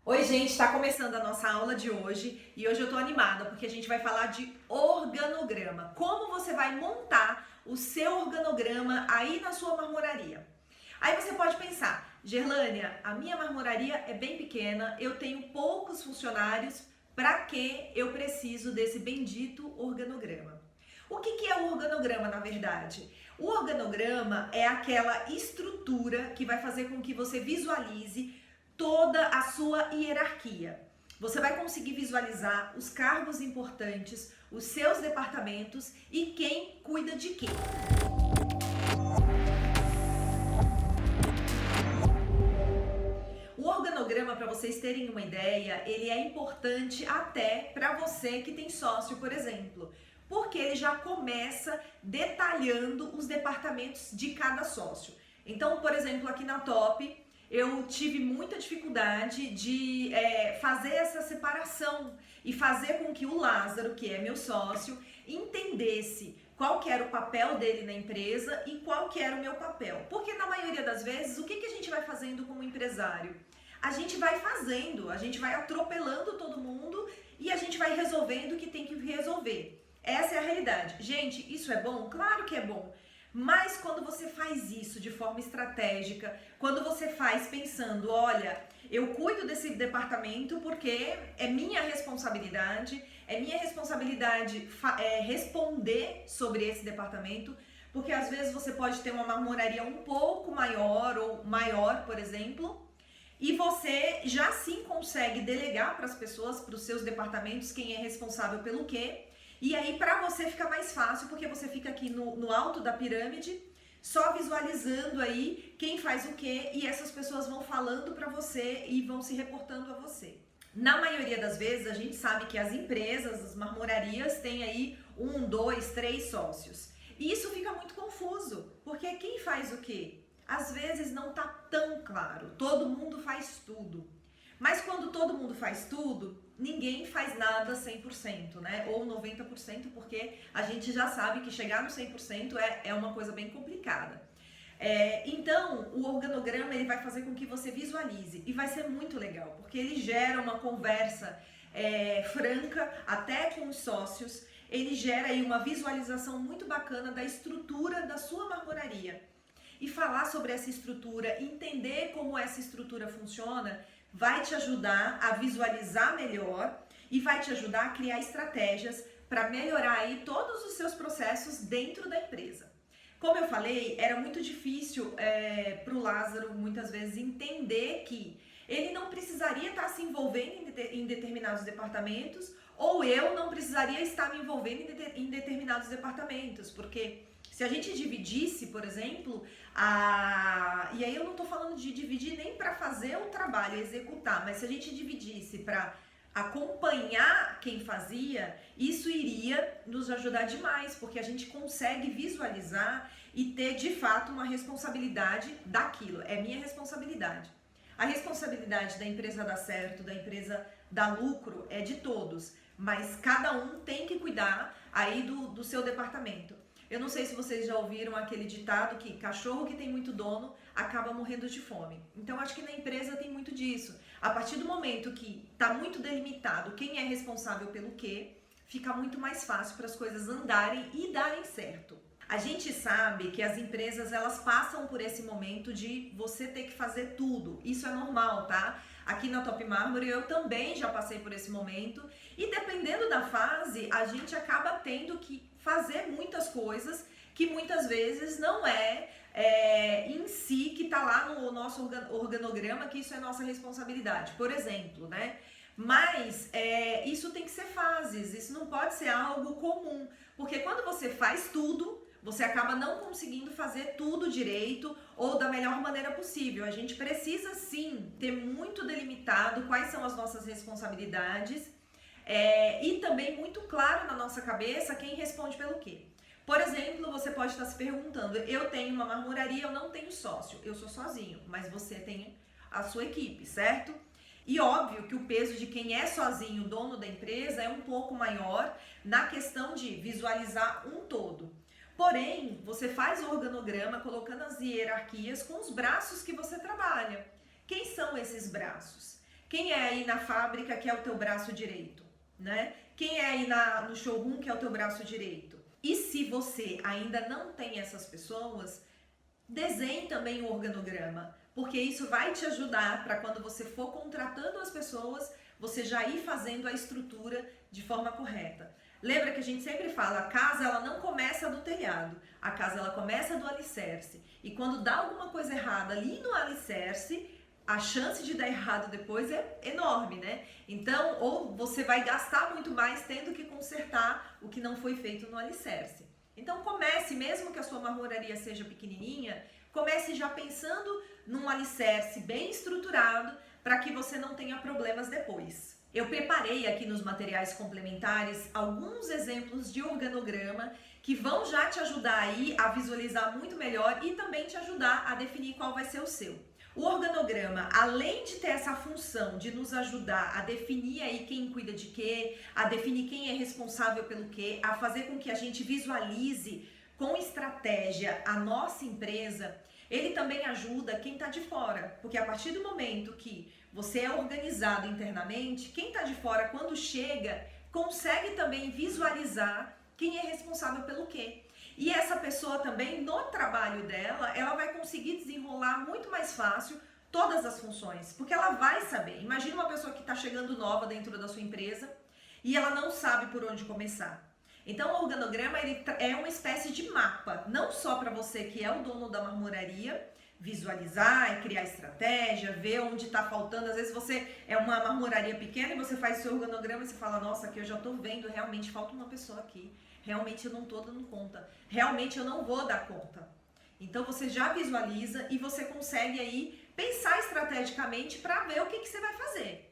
Oi, gente, está começando a nossa aula de hoje e hoje eu tô animada porque a gente vai falar de organograma. Como você vai montar o seu organograma aí na sua marmoraria. Aí você pode pensar, Gerlânia, a minha marmoraria é bem pequena, eu tenho poucos funcionários, para que eu preciso desse bendito organograma? O que é o organograma, na verdade? O organograma é aquela estrutura que vai fazer com que você visualize toda a sua hierarquia. Você vai conseguir visualizar os cargos importantes, os seus departamentos e quem cuida de quem. O organograma, para vocês terem uma ideia, ele é importante até para você que tem sócio, por exemplo, porque ele já começa detalhando os departamentos de cada sócio. Então, por exemplo, aqui na Top, eu tive muita dificuldade de fazer essa separação e fazer com que o Lázaro, que é meu sócio, entendesse qual que era o papel dele na empresa e qual que era o meu papel. Porque na maioria das vezes, o que a gente vai fazendo como empresário? A gente vai fazendo, a gente vai atropelando todo mundo e a gente vai resolvendo o que tem que resolver. Essa é a realidade. Gente, isso é bom? Claro que é bom. Mas quando você faz isso de forma estratégica, quando você faz pensando, olha, eu cuido desse departamento porque é minha responsabilidade responder sobre esse departamento, porque às vezes você pode ter uma marmoraria um pouco maior ou maior, por exemplo, e você já sim consegue delegar para as pessoas, para os seus departamentos, quem é responsável pelo quê. E aí, para você fica mais fácil, porque você fica aqui no alto da pirâmide, só visualizando aí quem faz o quê, e essas pessoas vão falando para você e vão se reportando a você. Na maioria das vezes, a gente sabe que as empresas, as marmorarias, têm aí 1, 2, 3 sócios. E isso fica muito confuso, porque quem faz o quê? Às vezes não tá tão claro, todo mundo faz tudo. Mas quando todo mundo faz tudo, ninguém faz nada 100%, né? Ou 90%, porque a gente já sabe que chegar no 100% é uma coisa bem complicada. Então, o organograma ele vai fazer com que você visualize e vai ser muito legal, porque ele gera uma conversa franca até com os sócios, ele gera aí uma visualização muito bacana da estrutura da sua marmoraria. E falar sobre essa estrutura, entender como essa estrutura funciona, vai te ajudar a visualizar melhor e vai te ajudar a criar estratégias para melhorar aí todos os seus processos dentro da empresa. Como eu falei, era muito difícil para o Lázaro muitas vezes entender que ele não precisaria estar se envolvendo em determinados departamentos ou eu não precisaria estar me envolvendo em determinados departamentos, porque se a gente dividisse, por exemplo, e aí eu não estou falando de dividir nem para fazer o trabalho, executar, mas se a gente dividisse para acompanhar quem fazia, isso iria nos ajudar demais, porque a gente consegue visualizar e ter de fato uma responsabilidade daquilo. É minha responsabilidade. A responsabilidade da empresa dar certo, da empresa dar lucro é de todos, mas cada um tem que cuidar aí do seu departamento. Eu não sei se vocês já ouviram aquele ditado que cachorro que tem muito dono acaba morrendo de fome. Então, acho que na empresa tem muito disso. A partir do momento que está muito delimitado quem é responsável pelo quê, fica muito mais fácil para as coisas andarem e darem certo. A gente sabe que as empresas elas passam por esse momento de você ter que fazer tudo. Isso é normal, tá? Aqui na Top Marmore eu também já passei por esse momento e dependendo da fase, a gente acaba tendo que fazer muitas coisas que muitas vezes não em si que tá lá no nosso organograma, que isso é nossa responsabilidade, por exemplo, né? Mas isso tem que ser fases, isso não pode ser algo comum, porque quando você faz tudo, você acaba não conseguindo fazer tudo direito ou da melhor maneira possível. A gente precisa sim ter muito delimitado quais são as nossas responsabilidades e também muito claro na nossa cabeça quem responde pelo quê. Por exemplo, você pode estar se perguntando, eu tenho uma marmoraria, eu não tenho sócio, eu sou sozinho, mas você tem a sua equipe, certo? E óbvio que o peso de quem é sozinho, o dono da empresa, é um pouco maior na questão de visualizar um todo. Porém, você faz o organograma colocando as hierarquias com os braços que você trabalha. Quem são esses braços? Quem é aí na fábrica que é o teu braço direito, né? Quem é aí no showroom que é o teu braço direito? E se você ainda não tem essas pessoas, desenhe também o organograma, porque isso vai te ajudar para quando você for contratando as pessoas, você já ir fazendo a estrutura de forma correta. Lembra que a gente sempre fala, a casa ela não começa do telhado, a casa ela começa do alicerce. E quando dá alguma coisa errada ali no alicerce, a chance de dar errado depois é enorme, né? Então, ou você vai gastar muito mais tendo que consertar o que não foi feito no alicerce. Então comece, mesmo que a sua marmoraria seja pequenininha, comece já pensando num alicerce bem estruturado para que você não tenha problemas depois. Eu preparei aqui nos materiais complementares alguns exemplos de organograma que vão já te ajudar aí a visualizar muito melhor e também te ajudar a definir qual vai ser o seu. O organograma, além de ter essa função de nos ajudar a definir aí quem cuida de quê, a definir quem é responsável pelo quê, a fazer com que a gente visualize com estratégia a nossa empresa, ele também ajuda quem está de fora, porque a partir do momento que você é organizado internamente, quem está de fora, quando chega, consegue também visualizar quem é responsável pelo quê. E essa pessoa também, no trabalho dela, ela vai conseguir desenrolar muito mais fácil todas as funções, porque ela vai saber. Imagina uma pessoa que está chegando nova dentro da sua empresa e ela não sabe por onde começar. Então o organograma ele é uma espécie de mapa, não só para você que é o dono da marmoraria, visualizar e criar estratégia, ver onde está faltando. Às vezes você é uma marmoraria pequena e você faz o seu organograma e você fala, nossa, aqui eu já estou vendo, realmente falta uma pessoa aqui. Realmente eu não estou dando conta, realmente eu não vou dar conta. Então você já visualiza e você consegue aí pensar estrategicamente para ver o que você vai fazer.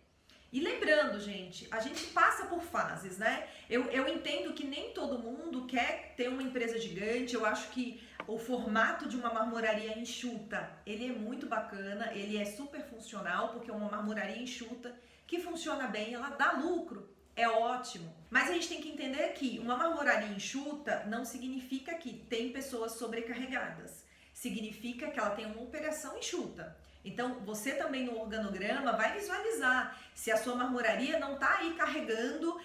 E lembrando, gente, a gente passa por fases, né? Eu entendo que nem todo mundo quer ter uma empresa gigante, eu acho que o formato de uma marmoraria enxuta, ele é muito bacana, ele é super funcional, porque é uma marmoraria enxuta que funciona bem, ela dá lucro. É ótimo, mas a gente tem que entender que uma marmoraria enxuta não significa que tem pessoas sobrecarregadas, significa que ela tem uma operação enxuta. Então você também no organograma vai visualizar se a sua marmoraria não está aí carregando,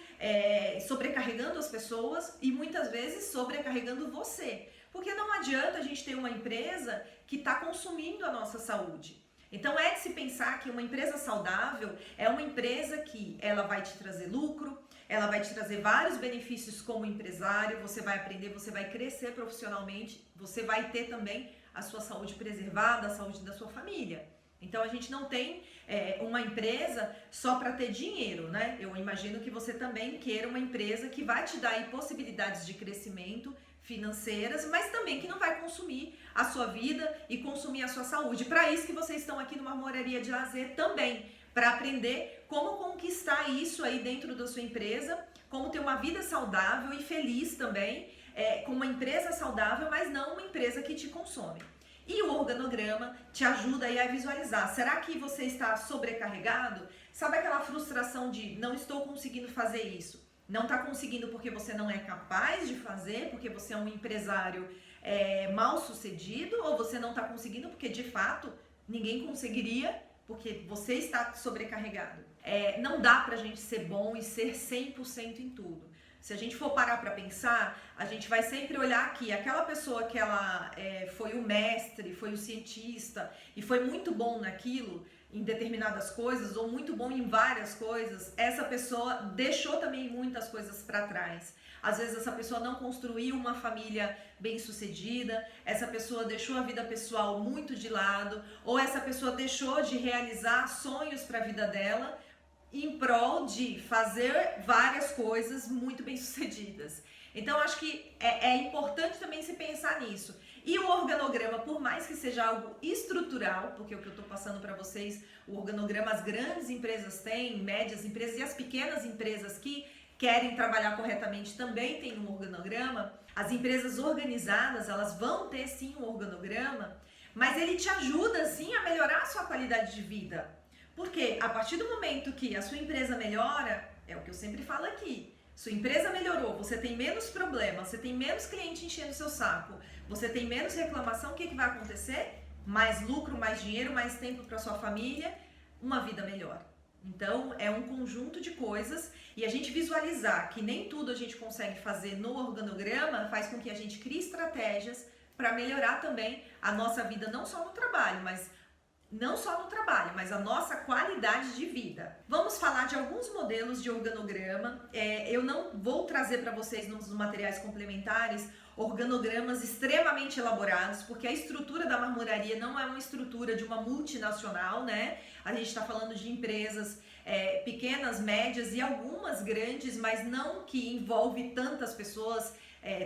sobrecarregando as pessoas e muitas vezes sobrecarregando você, porque não adianta a gente ter uma empresa que está consumindo a nossa saúde. Então é de se pensar que uma empresa saudável é uma empresa que ela vai te trazer lucro, ela vai te trazer vários benefícios como empresário, você vai aprender, você vai crescer profissionalmente, você vai ter também a sua saúde preservada, a saúde da sua família. Então a gente não tem uma empresa só para ter dinheiro, né? Eu imagino que você também queira uma empresa que vai te dar aí possibilidades de crescimento financeiras, mas também que não vai consumir a sua vida e consumir a sua saúde. Para isso que vocês estão aqui no Marmoraria de Lazer também, para aprender como conquistar isso aí dentro da sua empresa, como ter uma vida saudável e feliz também, com uma empresa saudável, mas não uma empresa que te consome. E o organograma te ajuda aí a visualizar. Será que você está sobrecarregado? Sabe aquela frustração de não estou conseguindo fazer isso? Não está conseguindo porque você não é capaz de fazer, porque você é um empresário mal sucedido, ou você não está conseguindo porque de fato ninguém conseguiria, porque você está sobrecarregado. Não dá pra gente ser bom e ser 100% em tudo. Se a gente for parar para pensar, a gente vai sempre olhar que aquela pessoa que ela foi o mestre, foi o cientista e foi muito bom naquilo, em determinadas coisas ou muito bom em várias coisas, essa pessoa deixou também muitas coisas para trás. Às vezes essa pessoa não construiu uma família bem-sucedida, essa pessoa deixou a vida pessoal muito de lado, ou essa pessoa deixou de realizar sonhos para a vida dela em prol de fazer várias coisas muito bem-sucedidas. Então acho que é importante também se pensar nisso. E o organograma, por mais que seja algo estrutural, porque o que eu estou passando para vocês, o organograma as grandes empresas têm, médias empresas e as pequenas empresas que querem trabalhar corretamente também têm um organograma. As empresas organizadas, elas vão ter sim um organograma, mas ele te ajuda sim a melhorar a sua qualidade de vida. Porque a partir do momento que a sua empresa melhora, é o que eu sempre falo aqui, sua empresa melhorou, você tem menos problemas, você tem menos cliente enchendo o seu saco, você tem menos reclamação, o que vai acontecer? Mais lucro, mais dinheiro, mais tempo para sua família, uma vida melhor. Então, é um conjunto de coisas e a gente visualizar que nem tudo a gente consegue fazer no organograma faz com que a gente crie estratégias para melhorar também a nossa vida, não só no trabalho, mas a nossa qualidade de vida. Vamos falar de alguns modelos de organograma. Eu não vou trazer para vocês nos materiais complementares organogramas extremamente elaborados, porque a estrutura da marmoraria não é uma estrutura de uma multinacional, né? A gente está falando de empresas pequenas, médias e algumas grandes, mas não que envolve tantas pessoas,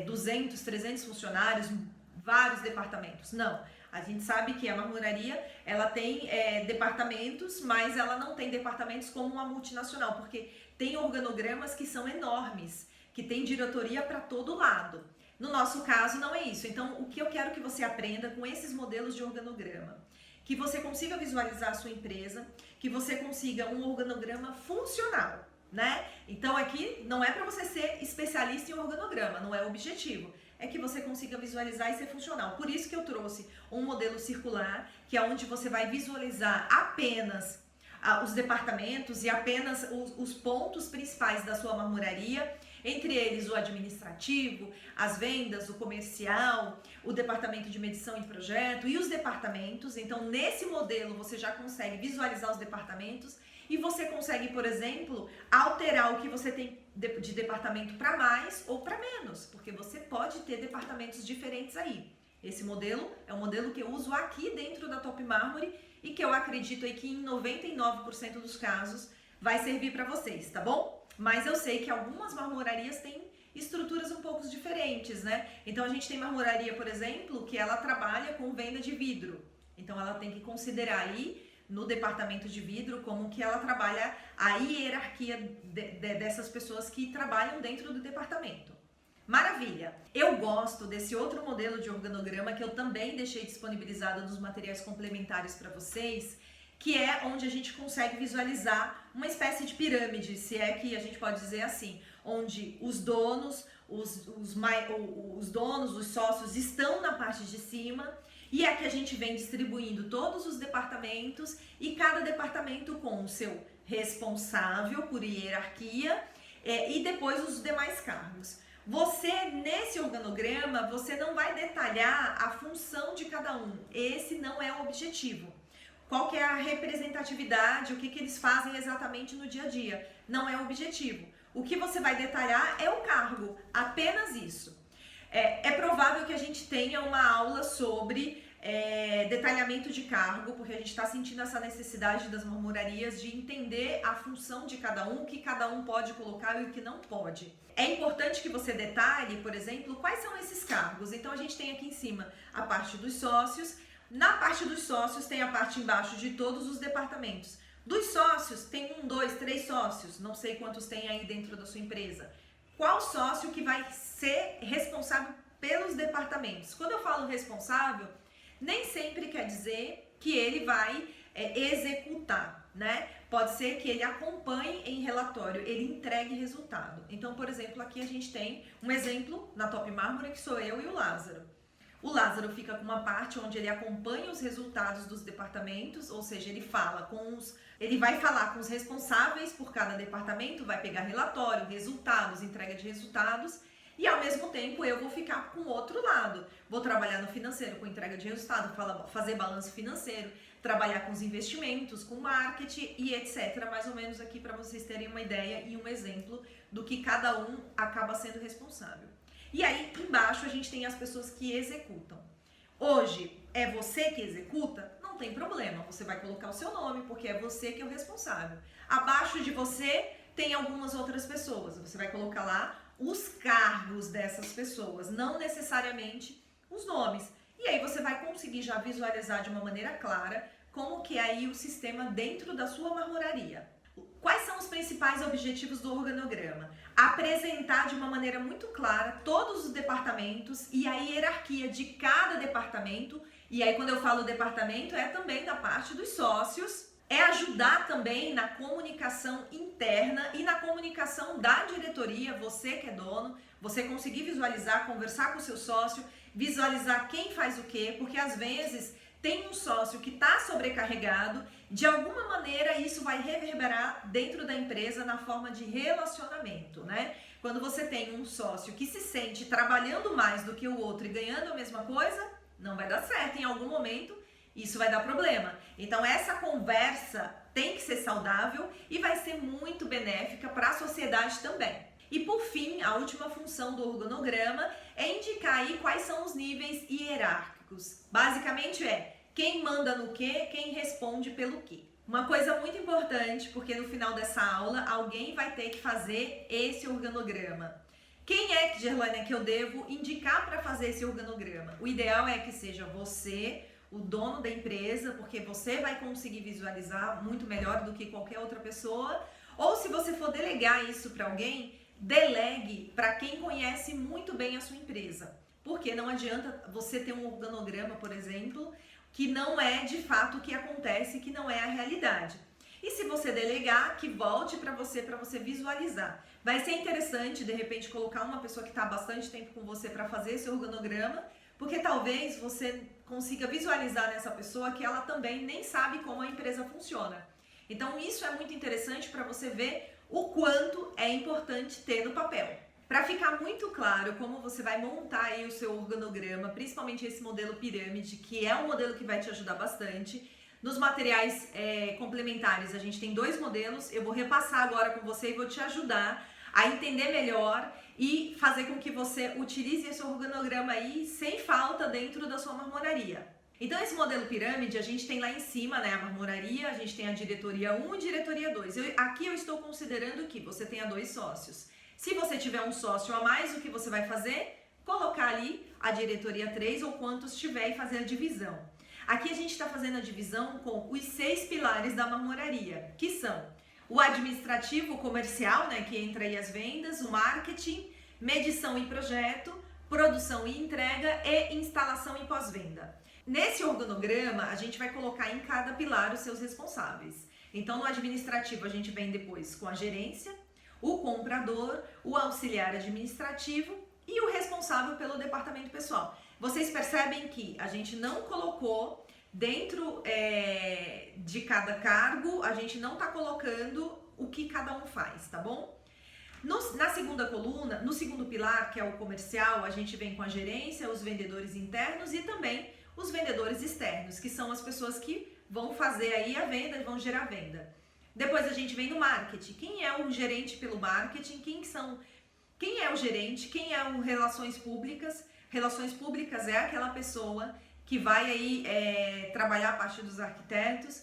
200, 300 funcionários, vários departamentos, não. A gente sabe que a marmoraria, ela tem departamentos, mas ela não tem departamentos como uma multinacional, porque tem organogramas que são enormes, que tem diretoria para todo lado. No nosso caso, não é isso. Então, o que eu quero que você aprenda com esses modelos de organograma? Que você consiga visualizar a sua empresa, que você consiga um organograma funcional, né? Então, aqui não é para você ser especialista em organograma, não é o objetivo. É que você consiga visualizar e ser funcional. Por isso que eu trouxe um modelo circular, que é onde você vai visualizar apenas os departamentos e apenas os pontos principais da sua marmoraria, entre eles o administrativo, as vendas, o comercial, o departamento de medição e projeto e os departamentos. Então, nesse modelo, você já consegue visualizar os departamentos e você consegue, por exemplo, alterar o que você tem de departamento para mais ou para menos, porque você pode ter departamentos diferentes aí. Esse modelo é um modelo que eu uso aqui dentro da Top Marmory e que eu acredito aí que em 99% dos casos vai servir para vocês, tá bom? Mas eu sei que algumas marmorarias têm estruturas um pouco diferentes, né? Então a gente tem marmoraria, por exemplo, que ela trabalha com venda de vidro. Então ela tem que considerar aí no departamento de vidro como que ela trabalha a hierarquia dessas pessoas que trabalham dentro do departamento. Maravilha! Eu gosto desse outro modelo de organograma que eu também deixei disponibilizado nos materiais complementares para vocês, que é onde a gente consegue visualizar uma espécie de pirâmide, se é que a gente pode dizer assim, onde os donos, os sócios estão na parte de cima e é que a gente vem distribuindo todos os departamentos e cada departamento com o seu responsável por hierarquia e depois os demais cargos. Você, nesse organograma, você não vai detalhar a função de cada um. Esse não é o objetivo. Qual que é a representatividade, o que eles fazem exatamente no dia a dia. Não é o objetivo. O que você vai detalhar é o cargo, apenas isso. É provável que a gente tenha uma aula sobre detalhamento de cargo, porque a gente está sentindo essa necessidade das marmorarias de entender a função de cada um, o que cada um pode colocar e o que não pode. É importante que você detalhe, por exemplo, quais são esses cargos. Então a gente tem aqui em cima a parte dos sócios. Na parte dos sócios tem a parte embaixo de todos os departamentos. Dos sócios tem 1, 2, 3 sócios, não sei quantos tem aí dentro da sua empresa. Qual sócio que vai ser responsável pelos departamentos? Quando eu falo responsável, nem sempre quer dizer que ele vai executar, né? Pode ser que ele acompanhe em relatório, ele entregue resultado. Então, por exemplo, aqui a gente tem um exemplo na Top Marmory que sou eu e o Lázaro. O Lázaro fica com uma parte onde ele acompanha os resultados dos departamentos, ou seja, ele vai falar com os responsáveis por cada departamento, vai pegar relatório, resultados, entrega de resultados, e ao mesmo tempo eu vou ficar com o outro lado. Vou trabalhar no financeiro com entrega de resultado, fazer balanço financeiro, trabalhar com os investimentos, com marketing e etc. Mais ou menos aqui para vocês terem uma ideia e um exemplo do que cada um acaba sendo responsável. E aí, embaixo, a gente tem as pessoas que executam. Hoje, é você que executa? Não tem problema, você vai colocar o seu nome, porque é você que é o responsável. Abaixo de você, tem algumas outras pessoas. Você vai colocar lá os cargos dessas pessoas, não necessariamente os nomes. E aí, você vai conseguir já visualizar de uma maneira clara como que é aí o sistema dentro da sua marmoraria. Quais são os principais objetivos do organograma? Apresentar de uma maneira muito clara todos os departamentos e a hierarquia de cada departamento. E aí, quando eu falo departamento, é também da parte dos sócios. É ajudar também na comunicação interna e na comunicação da diretoria, você que é dono, você conseguir visualizar, conversar com o seu sócio, visualizar quem faz o quê, porque às vezes tem um sócio que está sobrecarregado de alguma maneira isso vai reverberar dentro da empresa na forma de relacionamento, né? Quando você tem um sócio que se sente trabalhando mais do que o outro e ganhando a mesma coisa, não vai dar certo. Em algum momento, isso vai dar problema. Então, essa conversa tem que ser saudável e vai ser muito benéfica para a sociedade também. E por fim, a última função do organograma é indicar aí quais são os níveis hierárquicos. Basicamente quem manda no quê, quem responde pelo quê. Uma coisa muito importante, porque no final dessa aula alguém vai ter que fazer esse organograma. Quem é, Gerlânia, que eu devo indicar para fazer esse organograma? O ideal é que seja você, o dono da empresa, porque você vai conseguir visualizar muito melhor do que qualquer outra pessoa. Ou se você for delegar isso para alguém, delegue para quem conhece muito bem a sua empresa. Porque não adianta você ter um organograma, por exemplo, que não é de fato o que acontece, que não é a realidade. E se você delegar, que volte para você visualizar. Vai ser interessante, de repente, colocar uma pessoa que está há bastante tempo com você para fazer esse organograma, porque talvez você consiga visualizar nessa pessoa que ela também nem sabe como a empresa funciona. Então isso é muito interessante para você ver o quanto é importante ter no papel. Para ficar muito claro como você vai montar aí o seu organograma, principalmente esse modelo pirâmide, que é um modelo que vai te ajudar bastante. Nos materiais complementares a gente tem 2 modelos, eu vou repassar agora com você e vou te ajudar a entender melhor e fazer com que você utilize esse organograma aí sem falta dentro da sua marmoraria. Então esse modelo pirâmide a gente tem lá em cima, né, a marmoraria, a gente tem a diretoria 1 e diretoria 2. Aqui eu estou considerando que você tenha 2 sócios. Se você tiver um sócio a mais, o que você vai fazer? Colocar ali a diretoria 3 ou quantos tiver e fazer a divisão. Aqui a gente está fazendo a divisão com os 6 pilares da marmoraria, que são o administrativo, o comercial, né, que entra aí as vendas, o marketing, medição e projeto, produção e entrega e instalação e pós-venda. Nesse organograma, a gente vai colocar em cada pilar os seus responsáveis. Então, no administrativo, a gente vem depois com a gerência, o comprador, o auxiliar administrativo e o responsável pelo departamento pessoal. Vocês percebem que a gente não colocou dentro de cada cargo, a gente não está colocando o que cada um faz, tá bom? Na segunda coluna, no segundo pilar, que é o comercial, a gente vem com a gerência, os vendedores internos e também os vendedores externos, que são as pessoas que vão fazer aí a venda e vão gerar venda. Depois a gente vem no marketing. Quem é o gerente pelo marketing? Quem é o gerente? Quem é o relações públicas? Relações públicas é aquela pessoa que vai aí trabalhar a parte dos arquitetos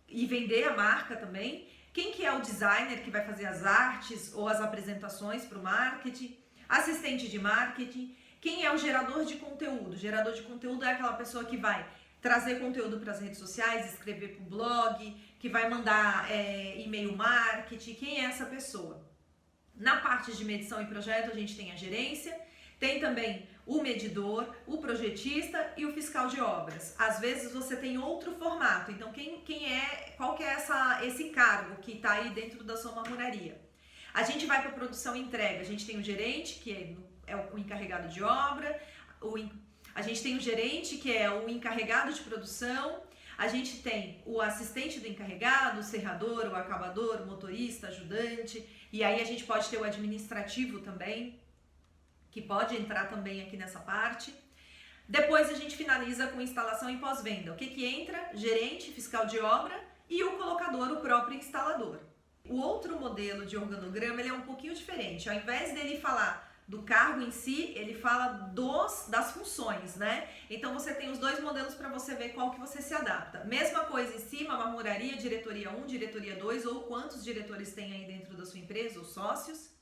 e vender a marca também. Quem que é o designer que vai fazer as artes ou as apresentações para o marketing? Assistente de marketing. Quem é o gerador de conteúdo? Gerador de conteúdo é aquela pessoa que vai trazer conteúdo para as redes sociais, escrever para o blog, que vai mandar e-mail marketing. Quem é essa pessoa? Na parte de medição e projeto, a gente tem a gerência, tem também o medidor, o projetista e o fiscal de obras. Às vezes você tem outro formato, então qual que é esse cargo que está aí dentro da sua marmoraria? A gente vai para a produção e entrega, a gente tem o gerente, que é o encarregado de obra, a gente tem o gerente, que é o encarregado de produção, a gente tem o assistente do encarregado, o serrador, o acabador, o motorista, ajudante, e aí a gente pode ter o administrativo também, que pode entrar também aqui nessa parte. Depois a gente finaliza com instalação e pós-venda. O que entra? Gerente, fiscal de obra e o colocador, o próprio instalador. O outro modelo de organograma ele é um pouquinho diferente. Ao invés dele falar do cargo em si, ele fala das funções, né? Então você tem os 2 modelos para você ver qual que você se adapta. Mesma coisa em cima, marmoraria, diretoria 1, diretoria 2, ou quantos diretores tem aí dentro da sua empresa, ou sócios.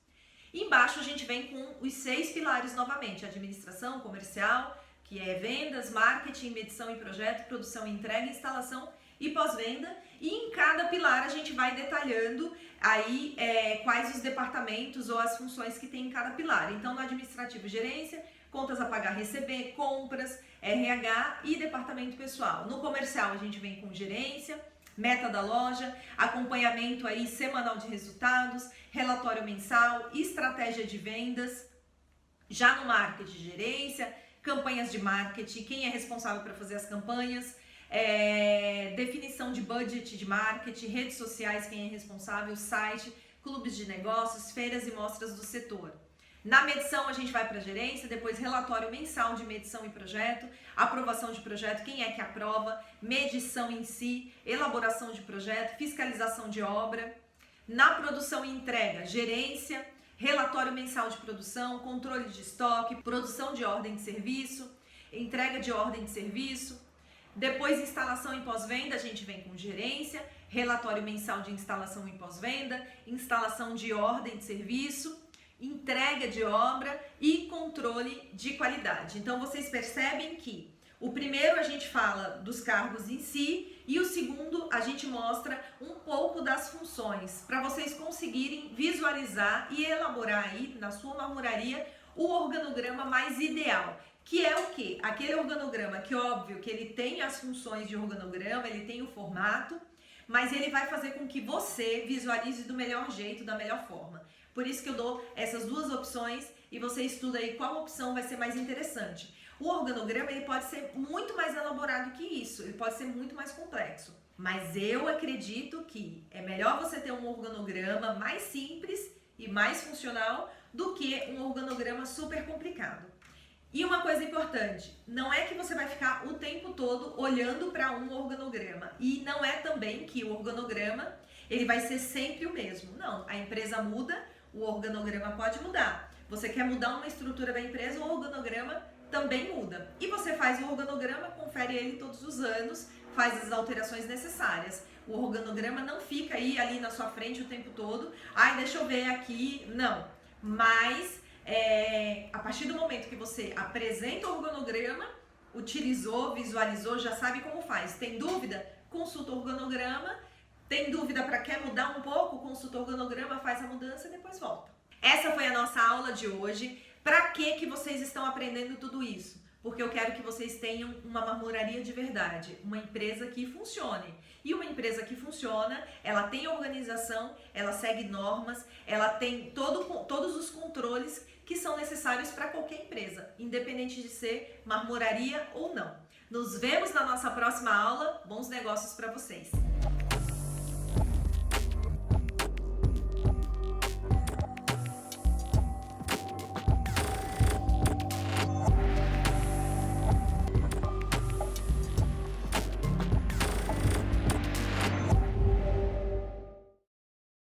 Embaixo a gente vem com os 6 pilares novamente, administração, comercial, que é vendas, marketing, medição e projeto, produção e entrega, instalação e pós-venda. E em cada pilar a gente vai detalhando aí quais os departamentos ou as funções que tem em cada pilar. Então no administrativo, gerência, contas a pagar, receber, compras, RH e departamento pessoal. No comercial a gente vem com gerência, meta da loja, acompanhamento aí semanal de resultados, relatório mensal, estratégia de vendas. Já no marketing, gerência, campanhas de marketing, quem é responsável para fazer as campanhas, definição de budget de marketing, redes sociais, quem é responsável, site, clubes de negócios, feiras e mostras do setor. Na medição a gente vai para a gerência, depois relatório mensal de medição e projeto, aprovação de projeto, quem é que aprova, medição em si, elaboração de projeto, fiscalização de obra. Na produção e entrega, gerência, relatório mensal de produção, controle de estoque, produção de ordem de serviço, entrega de ordem de serviço. Depois instalação e pós-venda, a gente vem com gerência, relatório mensal de instalação e pós-venda, instalação de ordem de serviço, entrega de obra e controle de qualidade. Então vocês percebem que o primeiro a gente fala dos cargos em si e o segundo a gente mostra um pouco das funções para vocês conseguirem visualizar e elaborar aí na sua marmoraria o organograma mais ideal. Que é o quê? Aquele organograma que, óbvio, que ele tem as funções de organograma, ele tem o formato, mas ele vai fazer com que você visualize do melhor jeito, da melhor forma. Por isso que eu dou essas duas opções e você estuda aí qual opção vai ser mais interessante. O organograma ele pode ser muito mais elaborado que isso, ele pode ser muito mais complexo. Mas eu acredito que é melhor você ter um organograma mais simples e mais funcional do que um organograma super complicado. E uma coisa importante, não é que você vai ficar o tempo todo olhando para um organograma. E não é também que o organograma ele vai ser sempre o mesmo. Não, a empresa muda, o organograma pode mudar. Você quer mudar uma estrutura da empresa, o organograma também muda. E você faz o organograma, confere ele todos os anos, faz as alterações necessárias. O organograma não fica aí ali na sua frente o tempo todo. Ai, deixa eu ver aqui. Não. Mas a partir do momento que você apresenta o organograma, utilizou, visualizou, já sabe como faz. Tem dúvida? Consulta o organograma. Tem dúvida para quer mudar um pouco? Consulta o organograma, faz a mudança e depois volta. Essa foi a nossa aula de hoje. Para que vocês estão aprendendo tudo isso? Porque eu quero que vocês tenham uma marmoraria de verdade, uma empresa que funcione. E uma empresa que funciona, ela tem organização, ela segue normas, ela tem todos os controles que são necessários para qualquer empresa, independente de ser marmoraria ou não. Nos vemos na nossa próxima aula. Bons negócios para vocês!